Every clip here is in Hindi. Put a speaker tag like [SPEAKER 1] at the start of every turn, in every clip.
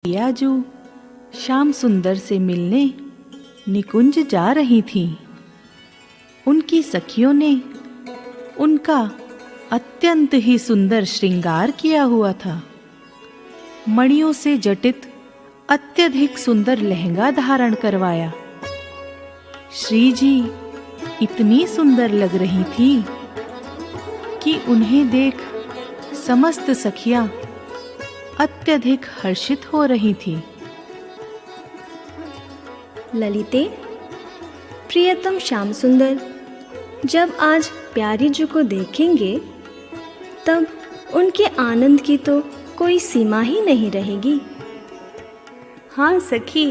[SPEAKER 1] प्रियाजू श्याम सुंदर से मिलने निकुंज जा रही थीं। उनकी सखियों ने उनका अत्यंत ही सुंदर श्रृंगार किया हुआ था। मणियों से जटित अत्यधिक सुंदर लहंगा धारण करवाया। श्री जी इतनी सुंदर लग रही थी कि उन्हें देख समस्त सखियां अत्यधिक हर्षित हो रही थी।
[SPEAKER 2] ललिते, प्रियतम श्याम सुंदर जब आज प्यारी जी को देखेंगे तब उनके आनंद की तो कोई सीमा ही नहीं रहेगी।
[SPEAKER 3] हाँ सखी,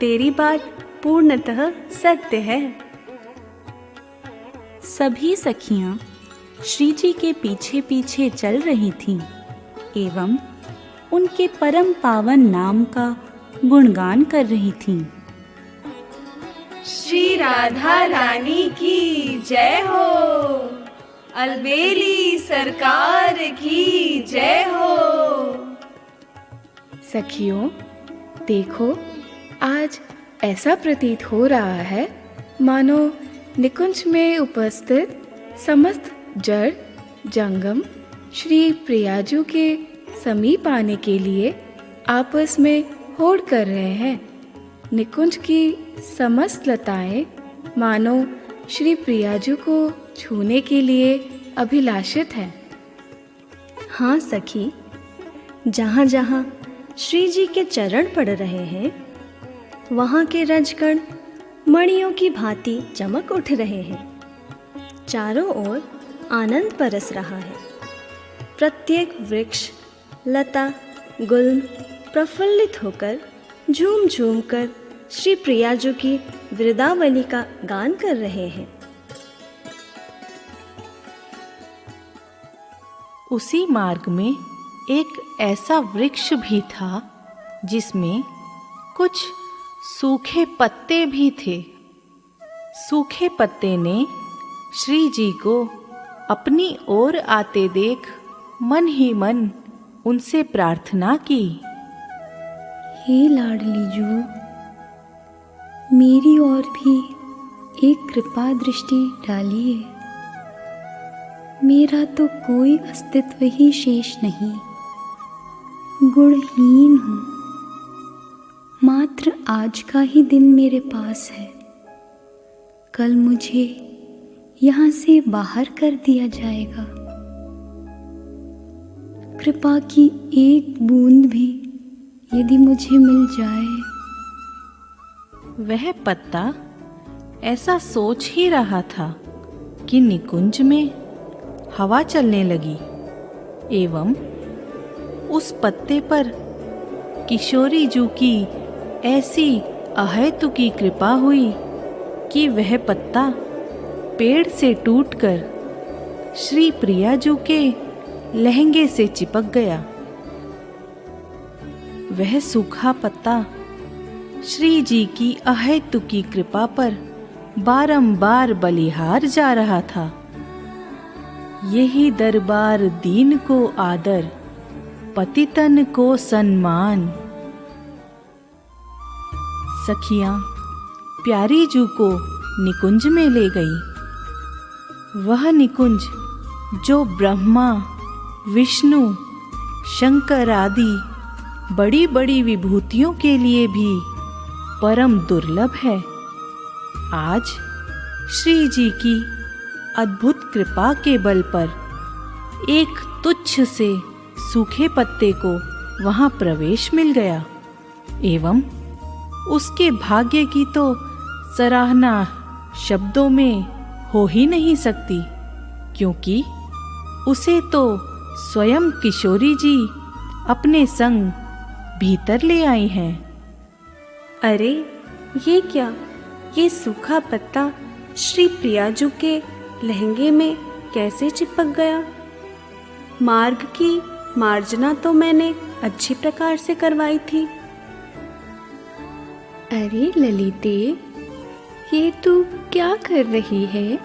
[SPEAKER 3] तेरी बात पूर्णतः सत्य है। सभी सखियां श्री जी के पीछे पीछे चल रही थीं एवं उनके परम पावन नाम का गुणगान कर रही थीं।
[SPEAKER 4] श्री राधा रानी की जय हो, अलबेली सरकार की जय हो।
[SPEAKER 5] सखियों, देखो, आज ऐसा प्रतीत हो रहा है मानो निकुंज में उपस्थित समस्त जड़ जंगम श्री प्रियाजू के समीप आने के लिए आपस में होड़ कर रहे हैं। निकुंज की समस्त लताएं मानो श्री प्रियाजू को छूने के लिए अभिलाषित हैं।
[SPEAKER 2] हाँ सखी, जहाँ जहाँ श्री जी के चरण पड़ रहे हैं वहाँ के रजकण मणियों की भांति चमक उठ रहे हैं। चारों ओर आनंद बरस रहा है। प्रत्येक वृक्ष, लता, गुल्म प्रफुल्लित होकर झूम झूम कर श्री प्रियाजू की वृदावली का गान कर रहे हैं।
[SPEAKER 1] उसी मार्ग में एक ऐसा वृक्ष भी था जिसमें कुछ सूखे पत्ते भी थे। सूखे पत्ते ने श्री जी को अपनी ओर आते देख मन ही मन उनसे प्रार्थना की।
[SPEAKER 6] हे लाडली जू, मेरी ओर भी एक कृपा दृष्टि डालिए। मेरा तो कोई अस्तित्व ही शेष नहीं, गुणहीन हूँ। मात्र आज का ही दिन मेरे पास है। कल मुझे यहाँ से बाहर कर दिया जाएगा। कृपा की एक बूंद भी यदि मुझे मिल जाए।
[SPEAKER 1] वह पत्ता ऐसा सोच ही रहा था कि निकुंज में हवा चलने लगी एवं उस पत्ते पर किशोरी जू की ऐसी अहेतुकी कृपा हुई कि वह पत्ता पेड़ से टूटकर श्री प्रियाजू के लहंगे से चिपक गया। वह सूखा पत्ता श्री जी की अहेतुकी कृपा पर बारंबार बलिहार जा रहा था। यही दरबार दीन को आदर, पतितन को सम्मान। सखियां प्यारी जू को निकुंज में ले गई। वह निकुंज जो ब्रह्मा, विष्णु, शंकर आदि बड़ी बड़ी विभूतियों के लिए भी परम दुर्लभ है, आज श्री जी की अद्भुत कृपा के बल पर एक तुच्छ से सूखे पत्ते को वहां प्रवेश मिल गया एवं उसके भाग्य की तो सराहना शब्दों में हो ही नहीं सकती, क्योंकि उसे तो स्वयं किशोरी जी अपने संग भीतर ले आई हैं।
[SPEAKER 3] अरे ये क्या, ये सूखा पत्ता श्री प्रियाजू के लहंगे में कैसे चिपक गया? मार्ग की मार्जना तो मैंने अच्छी प्रकार से करवाई थी।
[SPEAKER 6] अरे ललिते, ये तू क्या कर रही है?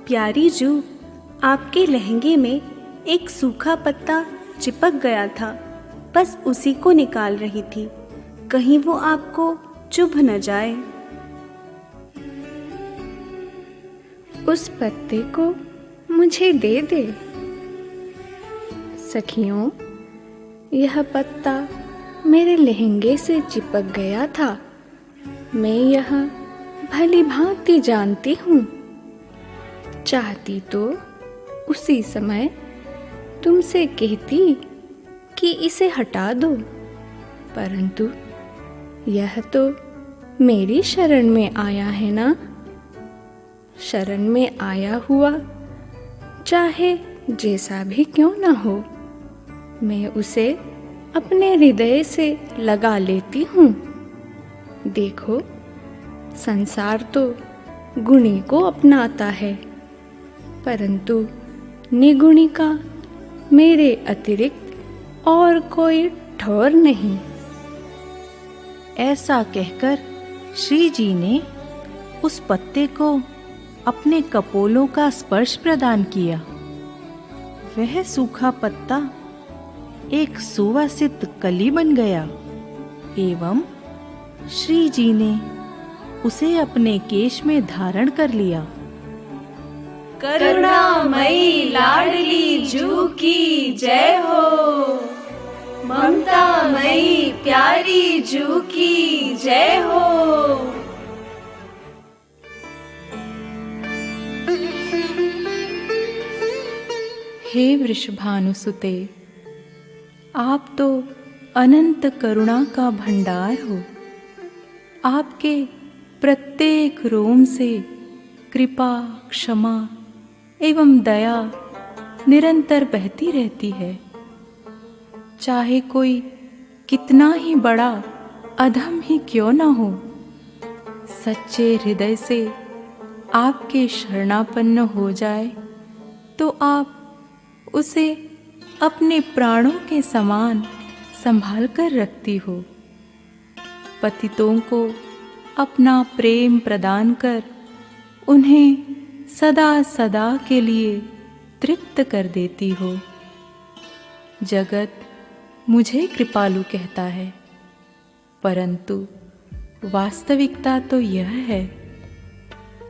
[SPEAKER 3] प्यारी जू, आपके लहंगे में एक सूखा पत्ता चिपक गया था, बस उसी को निकाल रही थी, कहीं वो आपको चुभ न जाए।
[SPEAKER 5] उस पत्ते को मुझे दे दे। सखियों, यह पत्ता मेरे लहंगे से चिपक गया था। मैं यह भली भांति जानती हूँ। चाहती तो उसी समय तुमसे कहती कि इसे हटा दो, परंतु यह तो मेरी शरण में आया है ना। शरण में आया हुआ चाहे जैसा भी क्यों ना हो, मैं उसे अपने हृदय से लगा लेती हूँ। देखो, संसार तो गुणी को अपनाता है, परंतु निगुणी का मेरे अतिरिक्त और कोई ठौर नहीं।
[SPEAKER 1] ऐसा कहकर श्री जी ने उस पत्ते को अपने कपोलों का स्पर्श प्रदान किया। वह सूखा पत्ता एक सुवासित कली बन गया एवं श्री जी ने उसे अपने केश में धारण कर लिया।
[SPEAKER 4] करुणामयी लाडली जू की जय हो, ममतामयी प्यारी जू की जय हो।
[SPEAKER 5] हे वृषभानुसुते, आप तो अनंत करुणा का भंडार हो। आपके प्रत्येक रोम से कृपा, क्षमा एवं दया निरंतर बहती रहती है। चाहे कोई कितना ही बड़ा अधम ही क्यों न हो, सच्चे हृदय से आपके शरणापन्न हो जाए तो आप उसे अपने प्राणों के समान संभाल कर रखती हो। पतितों को अपना प्रेम प्रदान कर उन्हें सदा सदा के लिए तृप्त कर देती हो। जगत मुझे कृपालु कहता है, परंतु वास्तविकता तो यह है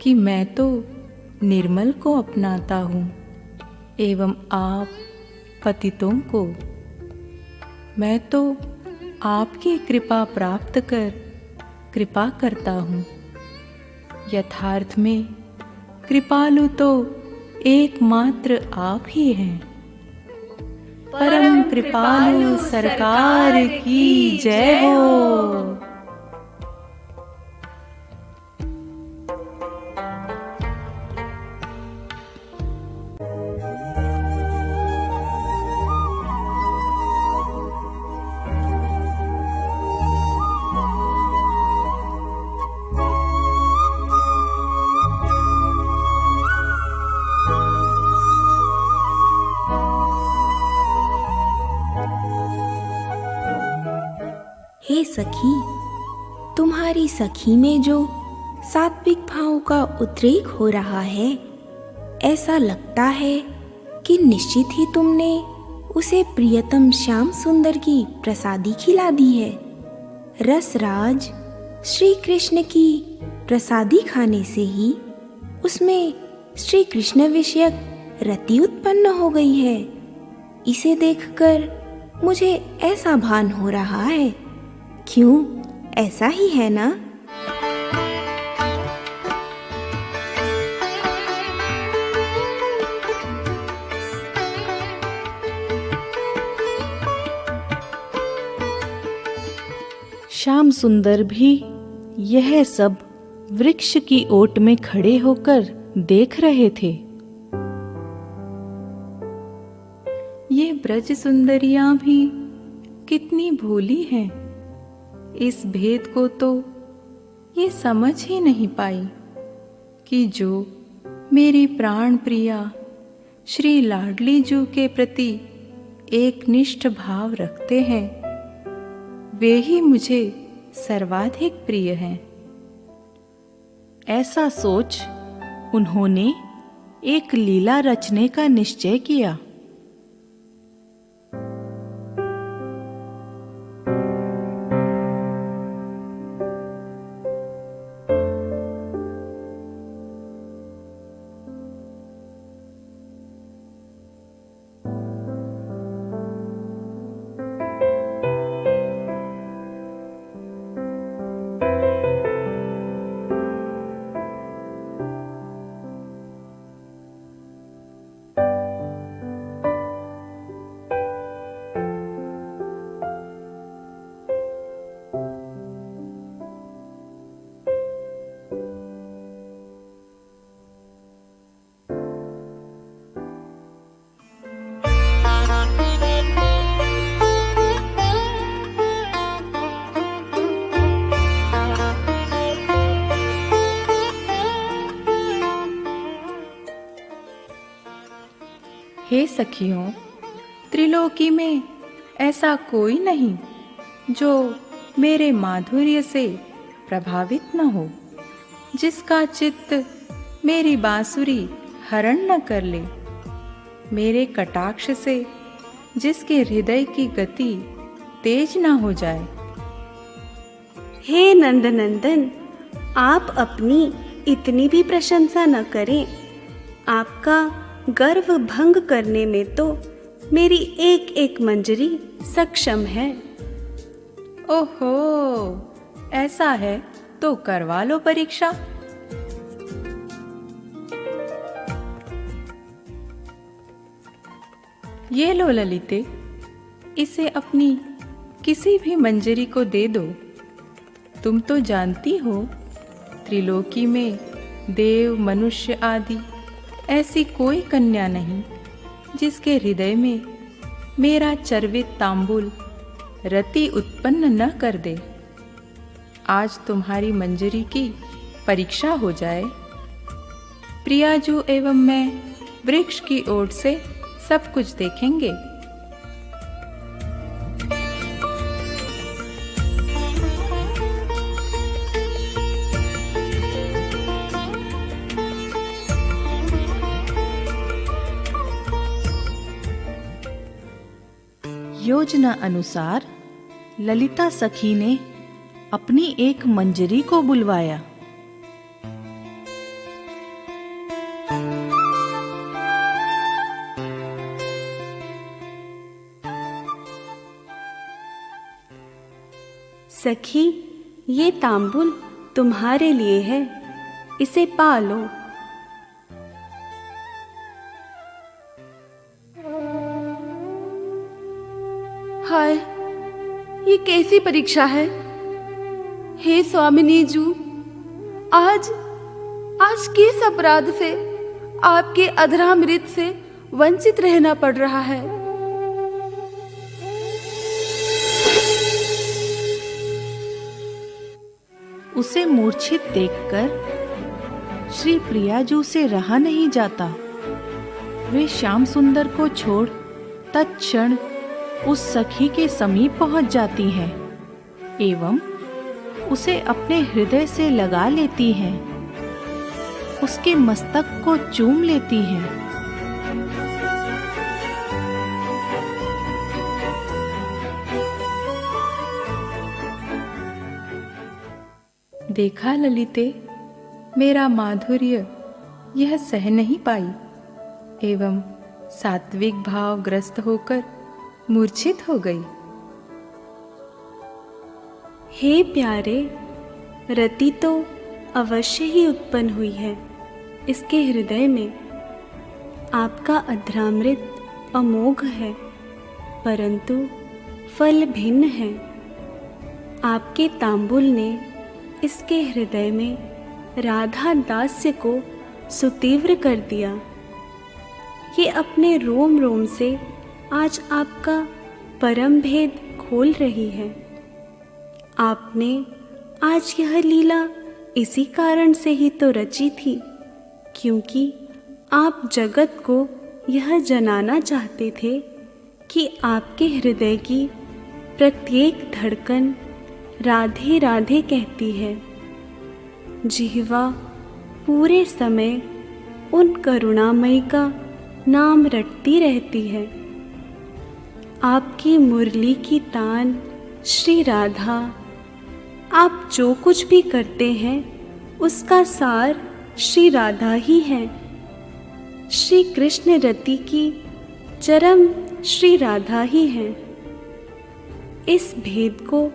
[SPEAKER 5] कि मैं तो निर्मल को अपनाता हूँ एवं आप पतितों को। मैं तो आपकी कृपा प्राप्त कर कृपा करता हूँ। यथार्थ में कृपालु तो एकमात्र आप ही हैं। परम कृपालु सरकार की जय हो।
[SPEAKER 7] हे सखी, तुम्हारी सखी में जो सात्विक भाव का उद्रेक हो रहा है, ऐसा लगता है कि निश्चित ही तुमने उसे प्रियतम श्याम सुंदर की प्रसादी खिला दी है। रसराज श्री कृष्ण की प्रसादी खाने से ही उसमें श्री कृष्ण विषयक रति उत्पन्न हो गई है। इसे देखकर मुझे ऐसा भान हो रहा है। क्यों, ऐसा ही है ना?
[SPEAKER 1] श्याम सुंदर भी यह सब वृक्ष की ओट में खड़े होकर देख रहे थे।
[SPEAKER 5] ये ब्रज सुंदरियां भी कितनी भोली हैं। इस भेद को तो ये समझ ही नहीं पाई कि जो मेरी प्राण प्रिया श्री लाडली जू के प्रति एक निष्ठ भाव रखते हैं, वे ही मुझे सर्वाधिक प्रिय हैं।
[SPEAKER 1] ऐसा सोच उन्होंने एक लीला रचने का निश्चय किया।
[SPEAKER 5] हे सखियों, त्रिलोकी में ऐसा कोई नहीं जो मेरे माधुर्य से प्रभावित न हो, जिसका चित्त मेरी बांसुरी हरण न कर ले, मेरे कटाक्ष से जिसके हृदय की गति तेज न हो जाए।
[SPEAKER 3] हे नंदनंदन, आप अपनी इतनी भी प्रशंसा न करें। आपका गर्व भंग करने में तो मेरी एक एक मंजरी सक्षम है।
[SPEAKER 5] ओहो, ऐसा है तो करवा लो परीक्षा। ये लो ललिते, इसे अपनी किसी भी मंजरी को दे दो। तुम तो जानती हो, त्रिलोकी में देव मनुष्य आदि ऐसी कोई कन्या नहीं जिसके हृदय में मेरा चर्वित तांबुल रति उत्पन्न न कर दे। आज तुम्हारी मंजरी की परीक्षा हो जाए। प्रियाजू एवं मैं वृक्ष की ओर से सब कुछ देखेंगे।
[SPEAKER 1] योजना अनुसार ललिता सखी ने अपनी एक मंजरी को बुलवाया।
[SPEAKER 3] सखी, ये तांबुल तुम्हारे लिए है, इसे पा लो।
[SPEAKER 8] हाय, ये कैसी परीक्षा है? हे स्वामिनी जू, आज किस अपराध से आपके अधरामृत से वंचित रहना पड़ रहा है?
[SPEAKER 1] उसे मूर्छित देखकर श्री प्रियाजू से रहा नहीं जाता। वे श्याम सुंदर को छोड़ तत्क्षण उस सखी के समीप पहुंच जाती हैं एवं उसे अपने हृदय से लगा लेती हैं, उसके मस्तक को चूम लेती हैं।
[SPEAKER 5] देखा ललिते, मेरा माधुर्य यह सह नहीं पाई एवं सात्विक भाव ग्रस्त होकर मूर्छित हो गई।
[SPEAKER 3] हे प्यारे, रति तो अवश्य ही उत्पन्न हुई है इसके हृदय में। आपका अधरामृत अमोघ है, परंतु फल भिन्न है। आपके तांबुल ने इसके हृदय में राधा दास्य को सुतीव्र कर दिया। ये अपने रोम रोम से आज आपका परम भेद खोल रही है। आपने आज यह लीला इसी कारण से ही तो रची थी, क्योंकि आप जगत को यह जनाना चाहते थे कि आपके हृदय की प्रत्येक धड़कन राधे राधे कहती है। जिह्वा पूरे समय उन करुणामयी का नाम रटती रहती है। आपकी मुरली की तान श्री राधा, आप जो कुछ भी करते हैं उसका सार श्री राधा ही है। श्री कृष्ण रति की चरम श्री राधा ही है। इस भेद को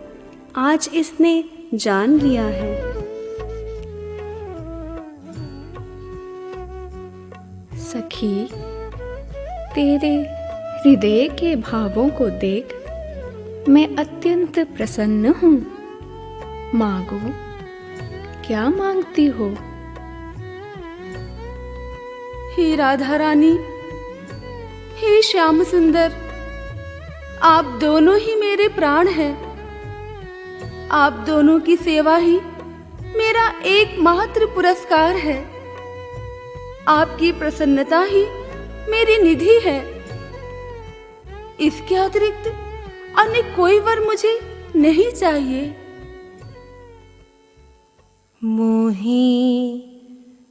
[SPEAKER 3] आज इसने जान लिया है।
[SPEAKER 5] सखी, तेरे हृदय के भावों को देख मैं अत्यंत प्रसन्न हूँ। मांगो, क्या मांगती हो?
[SPEAKER 8] हे राधा रानी, हे श्याम सुंदर, आप दोनों ही मेरे प्राण हैं। आप दोनों की सेवा ही मेरा एकमात्र पुरस्कार है। आपकी प्रसन्नता ही मेरी निधि है। इसके अतिरिक्त अन्य कोई वर मुझे नहीं चाहिए।
[SPEAKER 1] मोहि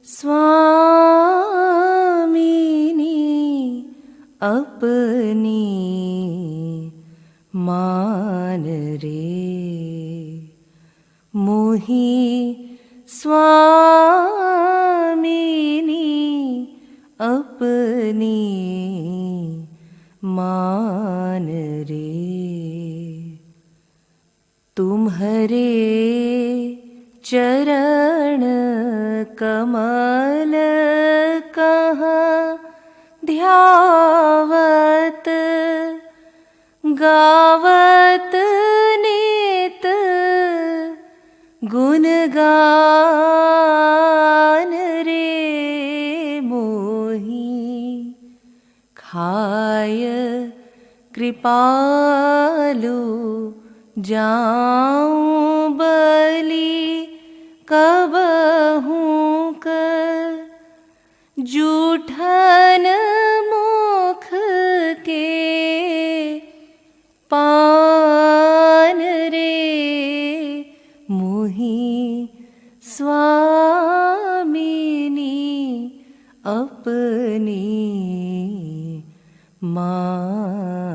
[SPEAKER 1] स्वामिनी अपनी मान रे, मोहि स्वामिनी अपनी मान रे। तुम्हारे चरण कमल कहाँ ध्यावत, गावत नित गुणगान रे। मोहि खाय कृपालु जाऊं बलि कबहूँ कर, जूठन मुख के पान रे। मोहि स्वामिनी अपनी मान